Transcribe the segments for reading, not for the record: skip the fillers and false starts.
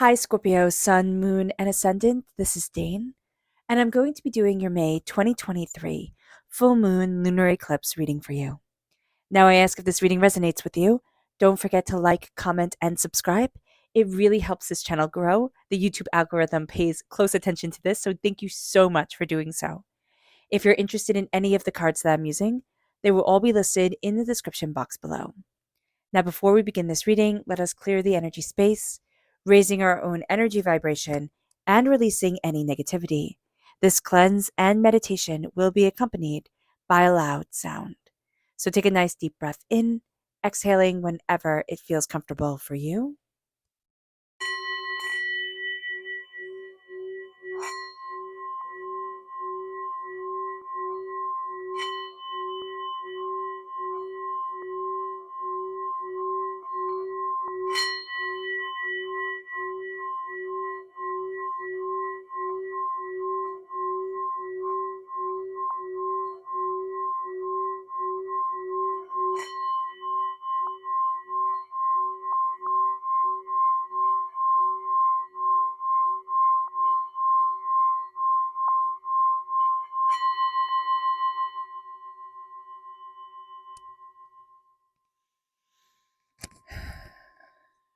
Hi, Scorpio, Sun, Moon, and Ascendant. This is Dane, and I'm going to be doing your May 2023 full moon lunar eclipse reading for you. Now, I ask if this reading resonates with you. Don't forget to like, comment, and subscribe. It really helps this channel grow. The YouTube algorithm pays close attention to this, so thank you so much for doing so. If you're interested in any of the cards that I'm using, they will all be listed in the description box below. Now, before we begin this reading, let us clear the energy space, raising our own energy vibration and releasing any negativity. This cleanse and meditation will be accompanied by a loud sound. So take a nice deep breath in, exhaling whenever it feels comfortable for you.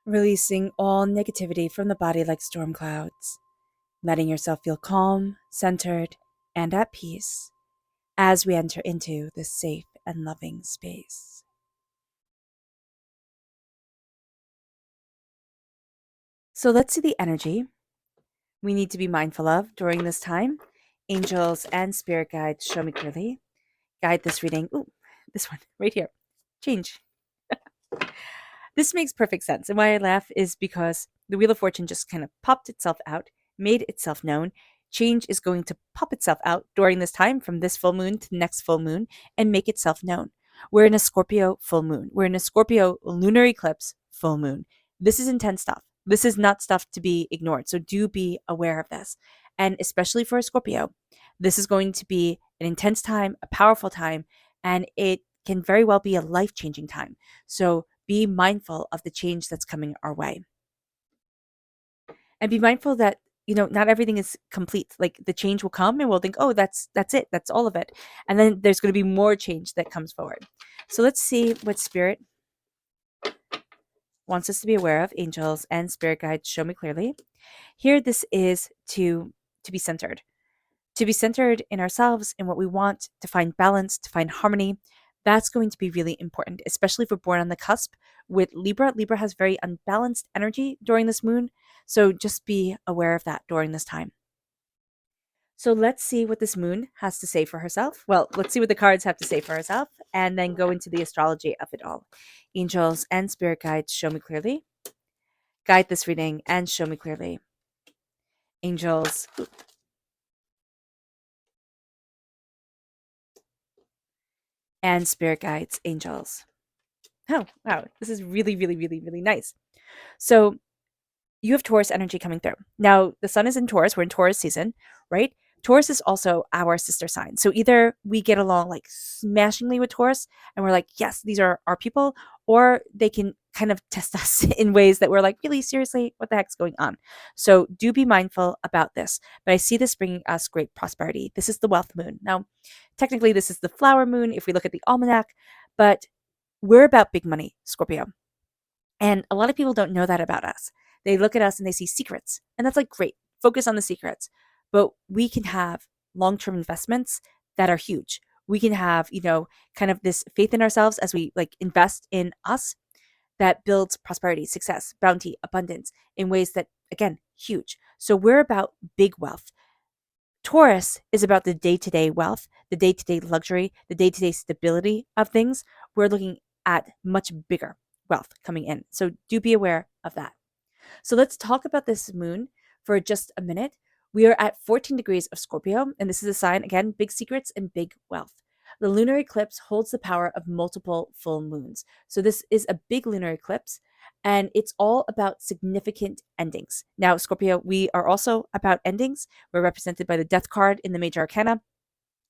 Releasing all negativity from the body like storm clouds, letting yourself feel calm, centered, and at peace as we enter into this safe and loving space. So let's see the energy we need to be mindful of during this time. Angels and spirit guides show me clearly. Guide this reading. Ooh, this one right here. Change. This makes perfect sense. And why I laugh is because the Wheel of Fortune just kind of popped itself out, made itself known. Change is going to pop itself out during this time from this full moon to the next full moon and make itself known. We're in a Scorpio full moon. We're in a Scorpio lunar eclipse full moon. This is intense stuff. This is not stuff to be ignored. So do be aware of this. And especially for a Scorpio, this is going to be an intense time, a powerful time, and it can very well be a life changing time. So be mindful of the change that's coming our way. And be mindful that, not everything is complete. Like the change will come and we'll think, oh, that's it. That's all of it. And then there's going to be more change that comes forward. So let's see what spirit wants us to be aware of. Angels and spirit guides show me clearly. Here, this is to be centered. To be centered in ourselves, in what we want, to find balance, to find harmony. That's going to be really important, especially if we're born on the cusp with Libra. Libra has very unbalanced energy during this moon. So just be aware of that during this time. So let's see what this moon has to say for herself. Well, let's see what the cards have to say for herself and then go into the astrology of it all. Angels and spirit guides show me clearly. Guide this reading and show me clearly. Angels and spirit guides, angels. Oh, wow. This is really, really, really, really nice. So you have Taurus energy coming through. Now, the sun is in Taurus. We're in Taurus season, right? Taurus is also our sister sign. So either we get along like smashingly with Taurus and we're like, yes, these are our people, or they can kind of test us in ways that we're like, really, seriously, what the heck's going on? So do be mindful about this. But I see this bringing us great prosperity. This is the wealth moon. Now, technically, this is the flower moon if we look at the almanac, but we're about big money, Scorpio. And a lot of people don't know that about us. They look at us and they see secrets. And that's like, great, focus on the secrets. But we can have long term investments that are huge. We can have, kind of this faith in ourselves as we like invest in us that builds prosperity, success, bounty, abundance in ways that, again, huge. So we're about big wealth. Taurus is about the day to day wealth, the day to day luxury, the day to day stability of things. We're looking at much bigger wealth coming in. So do be aware of that. So let's talk about this moon for just a minute. We are at 14 degrees of Scorpio, and this is a sign, again, big secrets and big wealth. The lunar eclipse holds the power of multiple full moons. So this is a big lunar eclipse, and it's all about significant endings. Now, Scorpio, we are also about endings. We're represented by the Death card in the Major Arcana,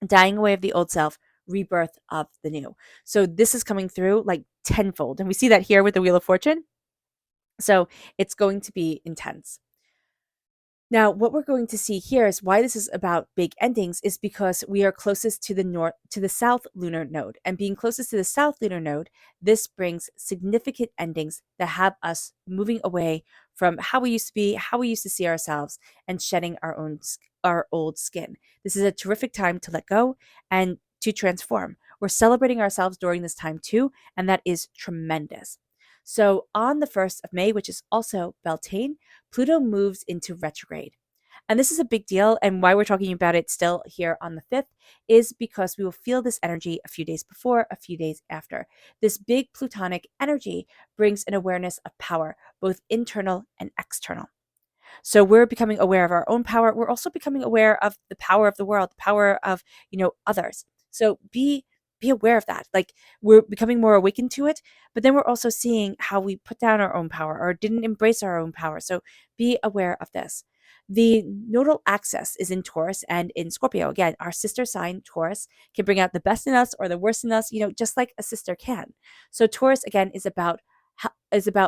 dying away of the old self, rebirth of the new. So this is coming through like tenfold, and we see that here with the Wheel of Fortune. So it's going to be intense. Now, what we're going to see here is why this is about big endings is because we are closest to the south lunar node. And being closest to the south lunar node, this brings significant endings that have us moving away from how we used to be, how we used to see ourselves, and shedding our old skin. This is a terrific time to let go and to transform. We're celebrating ourselves during this time too, and that is tremendous. So on the 1st of May, which is also Beltane, Pluto moves into retrograde. And this is a big deal. And why we're talking about it still here on the 5th is because we will feel this energy a few days before, a few days after. This big plutonic energy brings an awareness of power, both internal and external. So we're becoming aware of our own power. We're also becoming aware of the power of the world, the power of, others. So be aware of that. Like we're becoming more awakened to it, but then we're also seeing how we put down our own power or didn't embrace our own power. So be aware of this. The nodal axis is in Taurus and in Scorpio. Again, our sister sign, Taurus, can bring out the best in us or the worst in us, just like a sister can. So Taurus again is about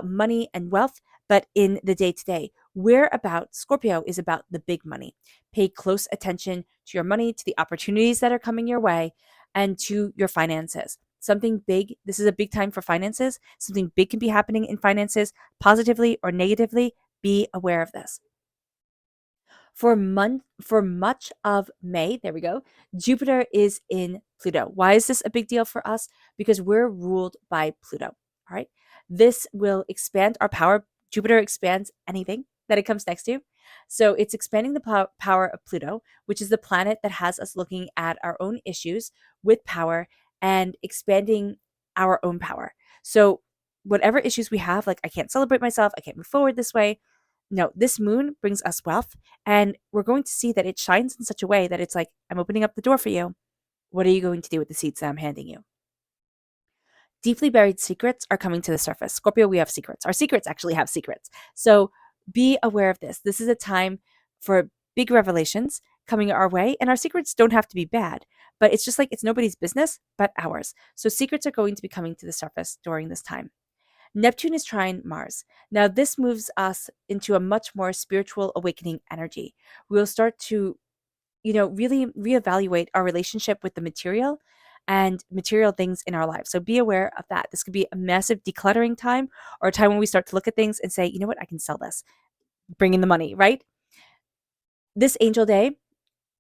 money and wealth, but in the day to day. Where about Scorpio is about the big money. Pay close attention to your money, to the opportunities that are coming your way, and to your finances. Something big, this is a big time for finances. Something big can be happening in finances, positively or negatively. Be aware of this. For much of May, there we go, Jupiter is in Pluto. Why is this a big deal for us? Because we're ruled by Pluto. All right. This will expand our power. Jupiter expands anything that it comes next to. So it's expanding the power of Pluto, which is the planet that has us looking at our own issues with power and expanding our own power. So whatever issues we have, like I can't celebrate myself, I can't move forward this way. No, this moon brings us wealth, and we're going to see that it shines in such a way that it's like, I'm opening up the door for you. What are you going to do with the seeds that I'm handing you? Deeply buried secrets are coming to the surface. Scorpio, we have secrets. Our secrets actually have secrets. So be aware of this. This is a time for big revelations coming our way, and our secrets don't have to be bad, but it's just like it's nobody's business but ours. So secrets are going to be coming to the surface during this time. Neptune is trine Mars. Now, this moves us into a much more spiritual awakening energy. We'll start to, really reevaluate our relationship with the material and material things in our lives. So be aware of that. This could be a massive decluttering time or a time when we start to look at things and say, you know what, I can sell this, bring in the money, right? This angel day,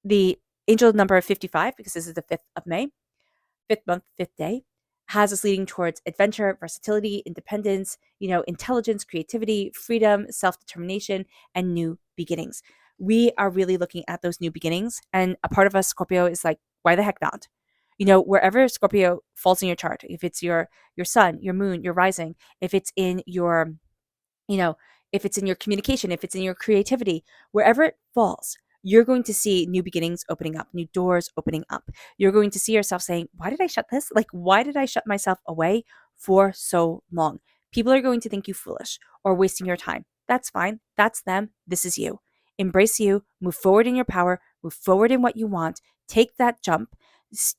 the angel number 55, because this is the 5th of May, 5th month, 5th day, has us leading towards adventure, versatility, independence, intelligence, creativity, freedom, self-determination, and new beginnings. We are really looking at those new beginnings. And a part of us, Scorpio, is like, why the heck not? Wherever Scorpio falls in your chart, if it's your sun, your moon, your rising, if it's in your you know, if it's in your communication, if it's in your creativity, wherever it falls, you're going to see new beginnings opening up, new doors opening up. You're going to see yourself saying, why did I shut this? Like, why did I shut myself away for so long? People are going to think you foolish or wasting your time. That's fine. That's them. This is you. Embrace you, move forward in your power, move forward in what you want, take that jump.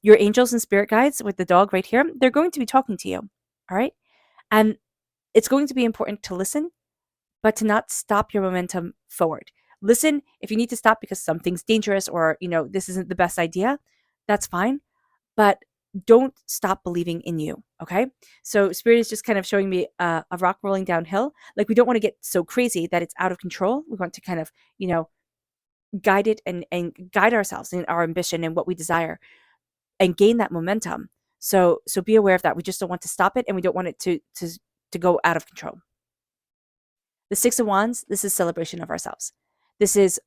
Your angels and spirit guides with the dog right here, they're going to be talking to you. All right. And it's going to be important to listen but to not stop your momentum forward. Listen, if you need to stop because something's dangerous or, this isn't the best idea, that's fine, but don't stop believing in you, okay? So spirit is just kind of showing me a rock rolling downhill. Like we don't want to get so crazy that it's out of control. We want to kind of, guide it and guide ourselves in our ambition and what we desire and gain that momentum. So be aware of that. We just don't want to stop it and we don't want it to go out of control. The Six of Wands, this is celebration of ourselves. This is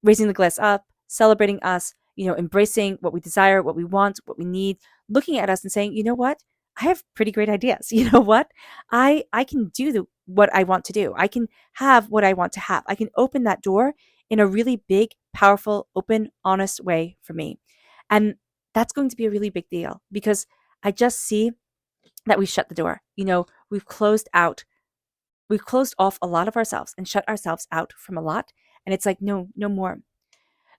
raising the glass up, celebrating us, embracing what we desire, what we want, what we need, looking at us and saying, you know what? I have pretty great ideas. You know what? I can do what I want to do. I can have what I want to have. I can open that door in a really big, powerful, open, honest way for me. And that's going to be a really big deal because I just see that we've shut the door. We've closed off a lot of ourselves and shut ourselves out from a lot. And it's like, no more.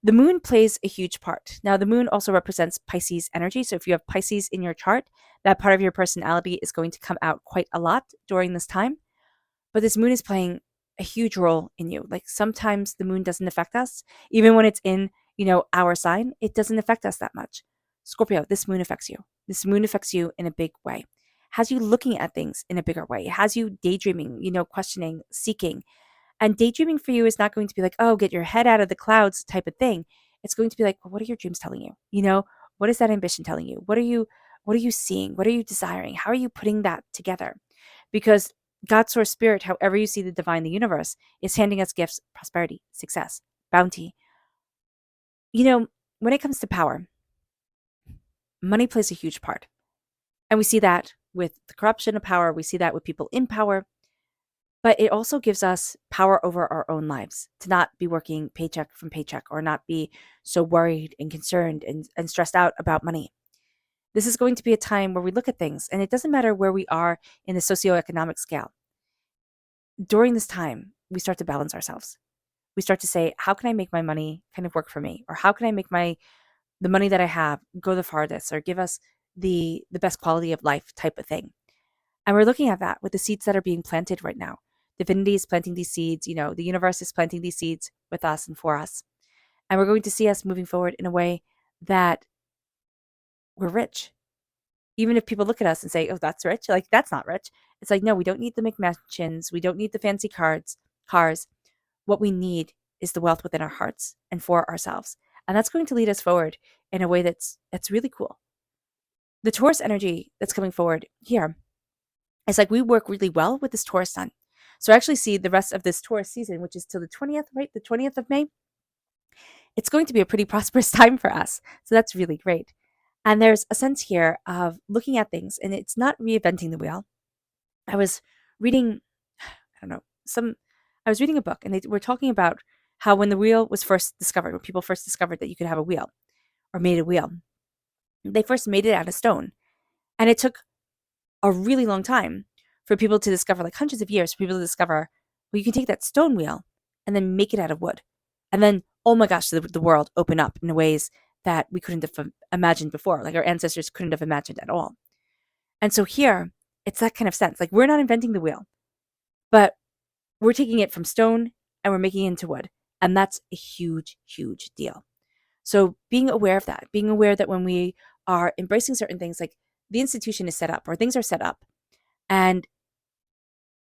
The moon plays a huge part. Now, the moon also represents Pisces energy. So if you have Pisces in your chart, that part of your personality is going to come out quite a lot during this time. But this moon is playing a huge role in you. Like sometimes the moon doesn't affect us, even when it's in, our sign, it doesn't affect us that much. Scorpio, this moon affects you. This moon affects you in a big way. Has you looking at things in a bigger way. It has you daydreaming, questioning, seeking. And daydreaming for you is not going to be like, oh, get your head out of the clouds type of thing. It's going to be like, well, what are your dreams telling you? What is that ambition telling you? What are you seeing? What are you desiring? How are you putting that together? Because God, source, spirit, however you see the divine, the universe, is handing us gifts, prosperity, success, bounty. When it comes to power, money plays a huge part. And we see that with the corruption of power. We see that with people in power. But it also gives us power over our own lives to not be working paycheck from paycheck or not be so worried and concerned and stressed out about money. This is going to be a time where we look at things, and it doesn't matter where we are in the socioeconomic scale. During this time, we start to balance ourselves. We start to say, how can I make my money kind of work for me? Or how can I make the money that I have go the farthest or give us the best quality of life type of thing? And we're looking at that with the seeds that are being planted right now. Divinity is planting these seeds, the universe is planting these seeds with us and for us. And we're going to see us moving forward in a way that we're rich. Even if people look at us and say, oh, that's rich, like that's not rich. It's like, no, we don't need the McMansions. We don't need the fancy cars. What we need is the wealth within our hearts and for ourselves. And that's going to lead us forward in a way that's really cool. The Taurus energy that's coming forward here, it's like we work really well with this Taurus sun. So I actually see the rest of this Taurus season, which is till the 20th, right? The 20th of May. It's going to be a pretty prosperous time for us. So that's really great. And there's a sense here of looking at things, and it's not reinventing the wheel. I was reading, I don't know, I was reading a book, and they were talking about how when the wheel was first discovered, when people first discovered that you could have a wheel or made a wheel, they first made it out of stone. And it took a really long time for people to discover, like hundreds of years for people to discover, well, you can take that stone wheel and then make it out of wood. And then, oh my gosh, the world opened up in ways that we couldn't have imagined before, like our ancestors couldn't have imagined at all. And so here, it's that kind of sense. Like we're not inventing the wheel, but we're taking it from stone and we're making it into wood. And that's a huge, huge deal. So being aware of that, being aware that when we are embracing certain things, like the institution is set up or things are set up and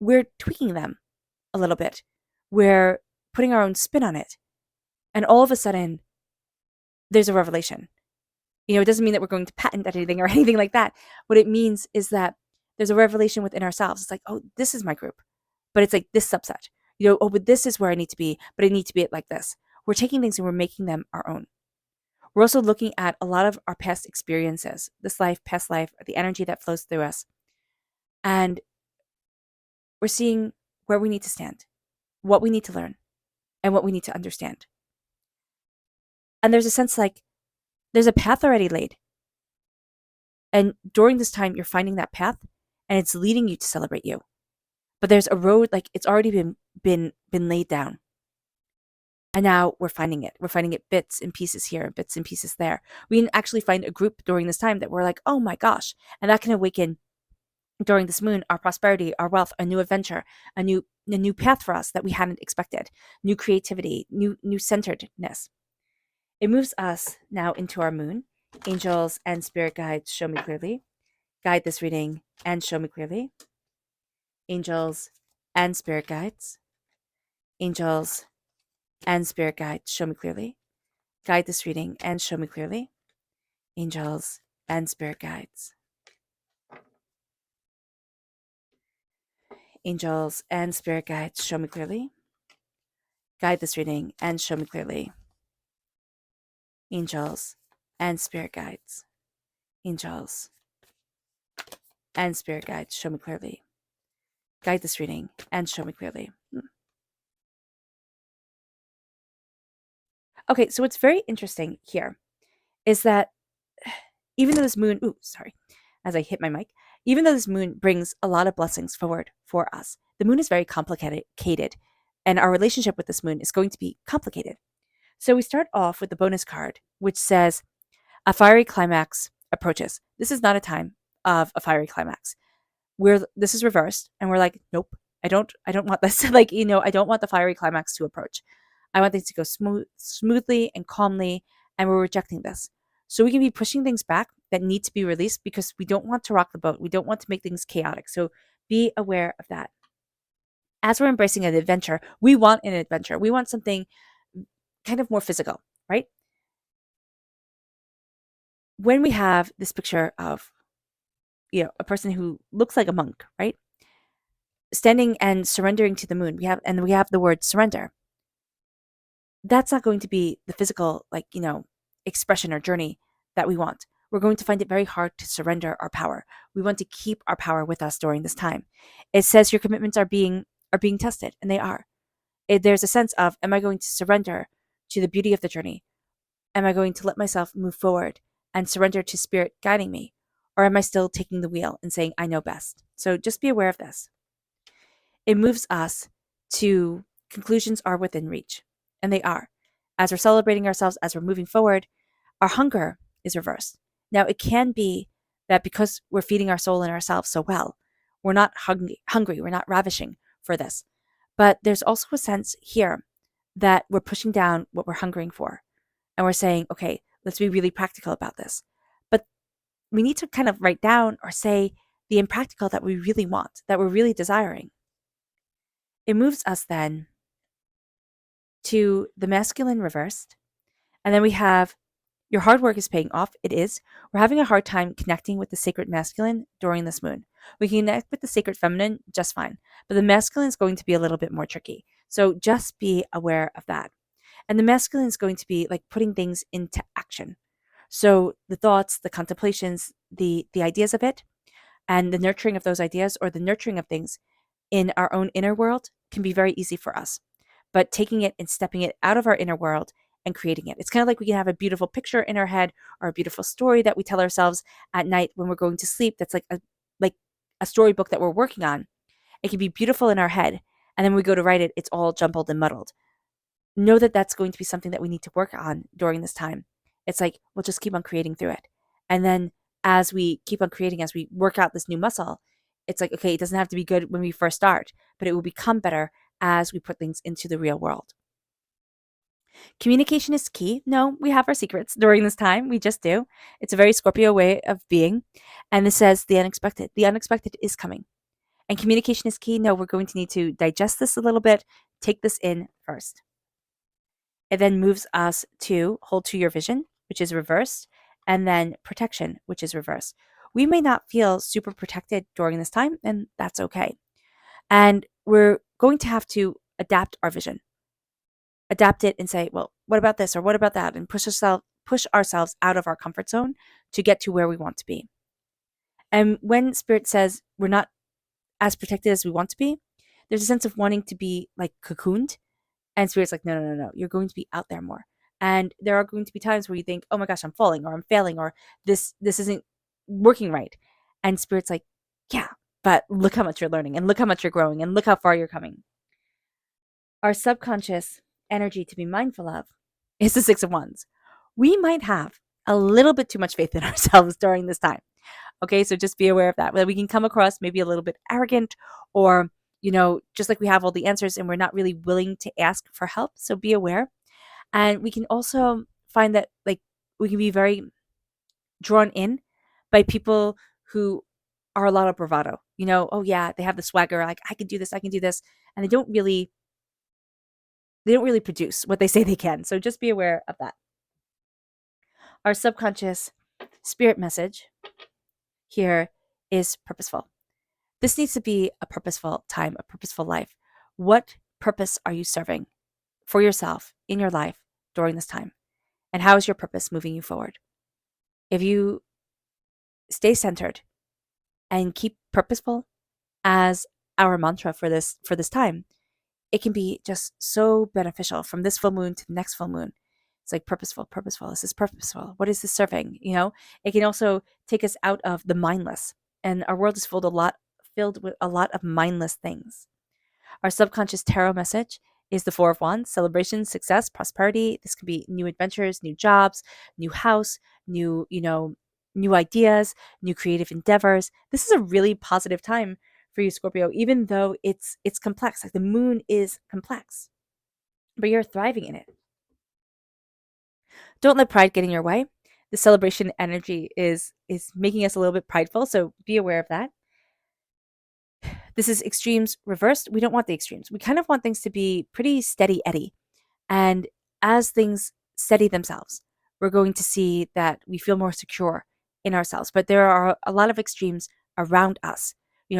we're tweaking them a little bit. We're putting our own spin on it. And all of a sudden, there's a revelation. It doesn't mean that we're going to patent anything or anything like that. What it means is that there's a revelation within ourselves. It's like, oh, this is my group, but it's like this subset. Oh, but this is where I need to be, but I need to be it like this. We're taking things and we're making them our own. We're also looking at a lot of our past experiences, this life, past life, the energy that flows through us. And we're seeing where we need to stand, what we need to learn, and what we need to understand. And there's a sense like there's a path already laid. And during this time, you're finding that path and it's leading you to celebrate you. But there's a road, like it's already been laid down. And now we're finding it. We're finding it bits and pieces here, bits and pieces there. We can actually find a group during this time that we're like, oh my gosh. And that can awaken during this moon our prosperity, our wealth, a new adventure, a new path for us that we hadn't expected, new creativity, new centeredness. It moves us now into our moon. Angels and spirit guides, show me clearly. Guide this reading and show me clearly. Angels and spirit guides. Angels and spirit guides, show me clearly. Guide this reading and show me clearly. Angels and spirit guides. Angels and spirit guides, show me clearly. Guide this reading and show me clearly. Angels and spirit guides. Angels and spirit guides, show me clearly. Guide this reading and show me clearly. Okay, so what's very interesting here is that even though this moon, as I hit my mic, even though this moon brings a lot of blessings forward for us, the moon is very complicated, and our relationship with this moon is going to be complicated. So we start off with the bonus card, which says, a fiery climax approaches. This is not a time of a fiery climax. This is reversed, and we're like, nope, I don't want this like, I don't want the fiery climax to approach. I want things to go smoothly and calmly, and we're rejecting this. So we can be pushing things back that need to be released because we don't want to rock the boat. We don't want to make things chaotic. So be aware of that. As we're embracing an adventure, we want an adventure. We want something kind of more physical, right? When we have this picture of, a person who looks like a monk, right? Standing and surrendering to the moon. We have the word surrender. That's not going to be the physical, like, expression or journey that we want. We're going to find it very hard to surrender our power. We want to keep our power with us during this time. It says your commitments are being tested, and they are. There's a sense of, am I going to surrender to the beauty of the journey? Am I going to let myself move forward and surrender to spirit guiding me? Or am I still taking the wheel and saying, I know best? So just be aware of this. It moves us to conclusions are within reach, and they are. As we're celebrating ourselves, as we're moving forward, our hunger is reversed. Now, it can be that because we're feeding our soul and ourselves so well, we're not hungry, we're not ravishing for this. But there's also a sense here that we're pushing down what we're hungering for. And we're saying, okay, let's be really practical about this. But we need to kind of write down or say the impractical that we really want, that we're really desiring. It moves us then to the masculine reversed. And then we have your hard work is paying off. It is. We're having a hard time connecting with the sacred masculine during this moon. We can connect with the sacred feminine just fine, but the masculine is going to be a little bit more tricky. So just be aware of that. And the masculine is going to be like putting things into action. So the thoughts, the contemplations, the ideas of it, and the nurturing of those ideas or the nurturing of things in our own inner world can be very easy for us. But taking it and stepping it out of our inner world and creating it. It's kind of like we can have a beautiful picture in our head or a beautiful story that we tell ourselves at night when we're going to sleep. That's like a storybook that we're working on. It can be beautiful in our head, and then when we go to write it, it's all jumbled and muddled. Know that that's going to be something that we need to work on during this time. It's like we'll just keep on creating through it. And then as we keep on creating, as we work out this new muscle, it's like, okay, it doesn't have to be good when we first start, but it will become better as we put things into the real world. Communication is key. No, we have our secrets during this time. We just do. It's a very Scorpio way of being. And this says the unexpected. The unexpected is coming. And communication is key. No, we're going to need to digest this a little bit, take this in first. It then moves us to hold to your vision, which is reversed, and then protection, which is reversed. We may not feel super protected during this time, and that's okay. And we're going to have to adapt our vision, adapt it and say, well, what about this or what about that? And push ourselves out of our comfort zone to get to where we want to be. And when spirit says we're not as protected as we want to be, there's a sense of wanting to be like cocooned. And spirit's like, no, no, no, no. You're going to be out there more. And there are going to be times where you think, oh my gosh, I'm falling or I'm failing or this isn't working right. And spirit's like, yeah, but look how much you're learning and look how much you're growing and look how far you're coming. Our subconscious energy to be mindful of is the Six of Wands. We might have a little bit too much faith in ourselves during this time. Okay, so just be aware of that. Whether we can come across maybe a little bit arrogant or, just like we have all the answers and we're not really willing to ask for help. So be aware. And we can also find that like we can be very drawn in by people who are a lot of bravado. Oh yeah, they have the swagger, like I can do this, I can do this. And they don't really produce what they say they can. So just be aware of that. Our subconscious spirit message here is purposeful. This needs to be a purposeful time, a purposeful life. What purpose are you serving for yourself in your life during this time? And how is your purpose moving you forward? If you stay centered and keep purposeful as our mantra for this time, it can be just so beneficial from this full moon to the next full moon. It's like purposeful. This is purposeful. What is this serving? It can also take us out of the mindless. And our world is filled with a lot of mindless things. Our subconscious tarot message is the Four of Wands: celebration, success, prosperity. This could be new adventures, new jobs, new house, new ideas, new creative endeavors. This is a really positive time for you, Scorpio, even though it's complex. Like the moon is complex, but you're thriving in it. Don't let pride get in your way. The celebration energy is making us a little bit prideful, so be aware of that. This is extremes reversed. We don't want the extremes. We kind of want things to be pretty steady eddy. And as things steady themselves, we're going to see that we feel more secure in ourselves. But there are a lot of extremes around us,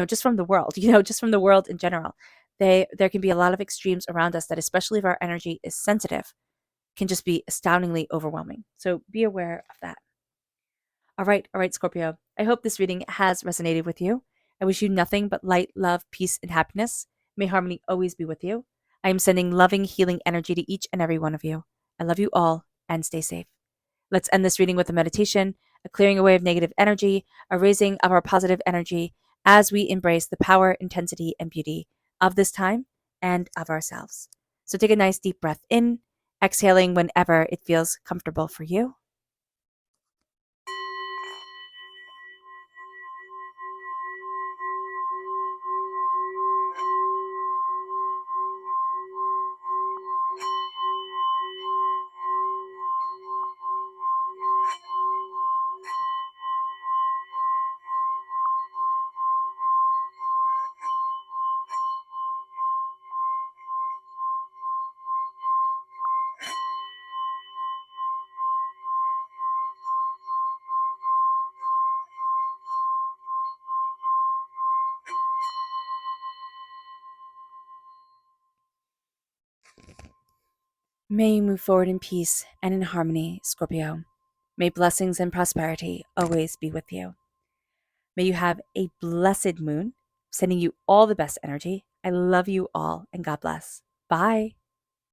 just from the world, just from the world in general. There can be a lot of extremes around us that, especially if our energy is sensitive, can just be astoundingly overwhelming. So be aware of that. All right, Scorpio. I hope this reading has resonated with you. I wish you nothing but light, love, peace, and happiness. May harmony always be with you. I am sending loving, healing energy to each and every one of you. I love you all and stay safe. Let's end this reading with a meditation, a clearing away of negative energy, a raising of our positive energy as we embrace the power, intensity, and beauty of this time and of ourselves. So take a nice deep breath in, exhaling whenever it feels comfortable for you. May you move forward in peace and in harmony, Scorpio. May blessings and prosperity always be with you. May you have a blessed moon, sending you all the best energy. I love you all, and God bless. Bye.